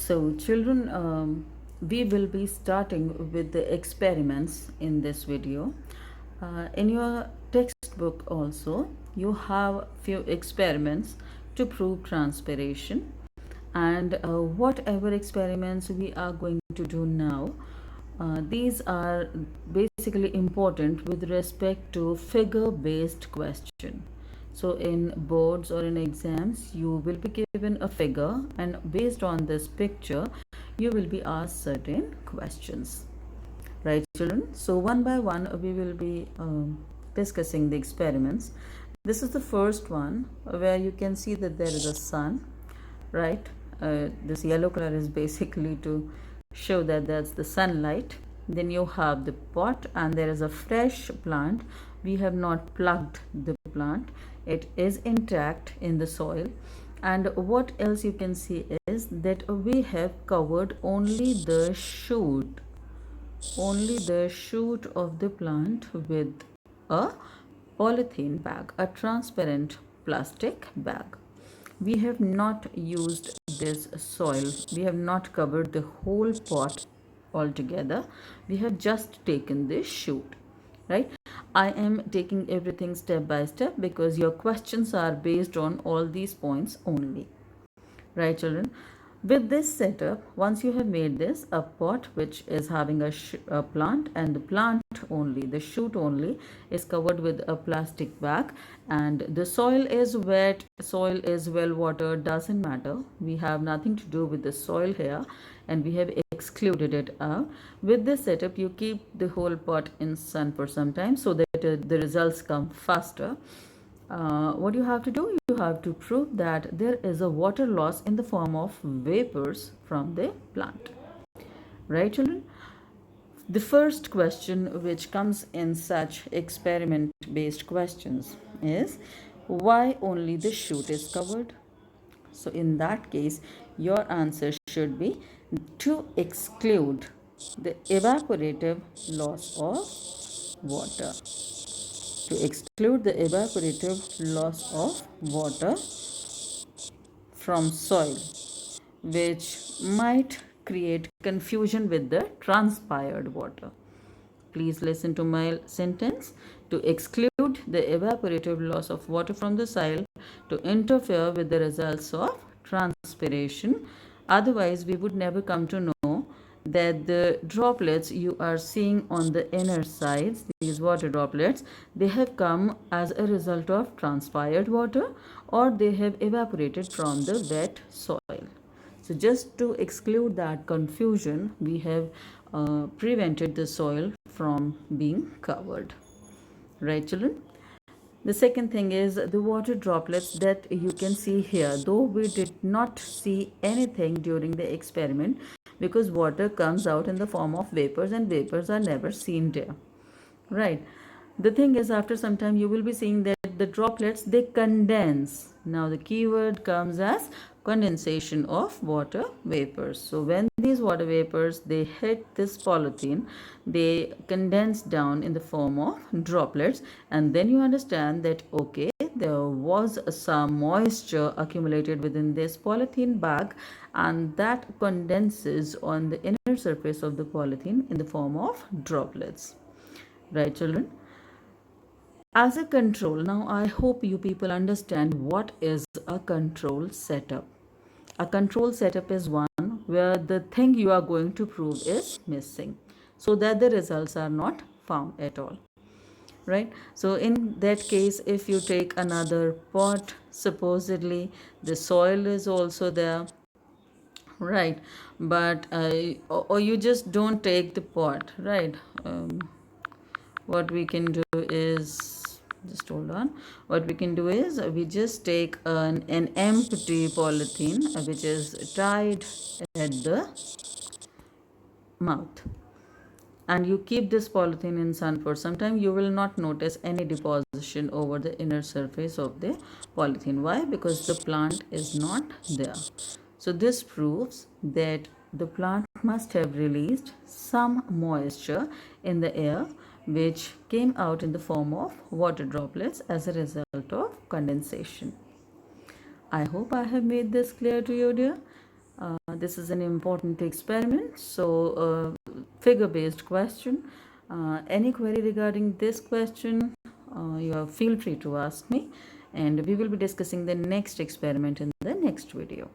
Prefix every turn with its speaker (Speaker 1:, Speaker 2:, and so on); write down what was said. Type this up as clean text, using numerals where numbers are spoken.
Speaker 1: So, children, we will be starting with the experiments in this video. In your textbook, also, you have few experiments to prove transpiration, and whatever experiments we are going to do now, these are basically important with respect to figure based question. So in boards or in exams, you will be given a figure, and based on this picture, you will be asked certain questions. Right, children? So one by one, we will be discussing the experiments. This is the first one where you can see that there is a sun, right? This yellow color is basically to show that that's the sunlight. Then you have the pot, and there is a fresh plant. We have not plugged the plant, it is intact in the soil. And what else you can see is that we have covered only the shoot of the plant with a polythene bag, a transparent plastic bag. We have not used this soil, we have not covered the whole pot altogether, we have just taken this shoot, right? I am taking everything step by step because your questions are based on all these points only. Right, children? With this setup, once you have made this, a pot which is having a plant, and the plant only, the shoot only, is covered with a plastic bag, and the soil is wet, soil is well watered, doesn't matter. We have nothing to do with the soil here, and we have excluded it out. With this setup, you keep the whole pot in sun for some time so that the results come faster. What you have to do, you have to prove that there is a water loss in the form of vapors from the plant. Right, children? The first question which comes in such experiment based questions is why only the shoot is covered? So, in that case, your answer should be to exclude the evaporative loss of water. To exclude the evaporative loss of water from soil, which might create confusion with the transpired water. Please listen to my sentence. To exclude the evaporative loss of water from the soil, to interfere with the results of transpiration. Otherwise, we would never come to know that the droplets you are seeing on the inner sides, these water droplets, they have come as a result of transpired water, or they have evaporated from the wet soil. So just to exclude that confusion, we have prevented the soil from being covered. Right, children? The second thing is the water droplets that you can see here, though we did not see anything during the experiment because water comes out in the form of vapors, and vapors are never seen there. Right. The thing is, after some time, you will be seeing that the droplets, they condense. Now, the keyword comes as condensation of water vapors. So, when these water vapors, they hit this polythene, they condense down in the form of droplets. And then you understand that, okay, there was some moisture accumulated within this polythene bag, and that condenses on the inner surface of the polythene in the form of droplets. Right, children? As a control, now I hope you people understand what is a control setup. A control setup is one where the thing you are going to prove is missing, so that the results are not found at all. Right? So, in that case, if you take another pot, supposedly the soil is also there, right? But or you just don't take the pot, right? What we can do is, just hold on, what we can do is we just take an empty polythene which is tied at the mouth, and you keep this polythene in sun for some time. You will not notice any deposition over the inner surface of the polythene. Why? Because the plant is not there. So this proves that the plant must have released some moisture in the air, which came out in the form of water droplets as a result of condensation. I hope I have made this clear to you, dear. This is an important experiment, so figure-based question. Any query regarding this question, feel free to ask me, and we will be discussing the next experiment in the next video.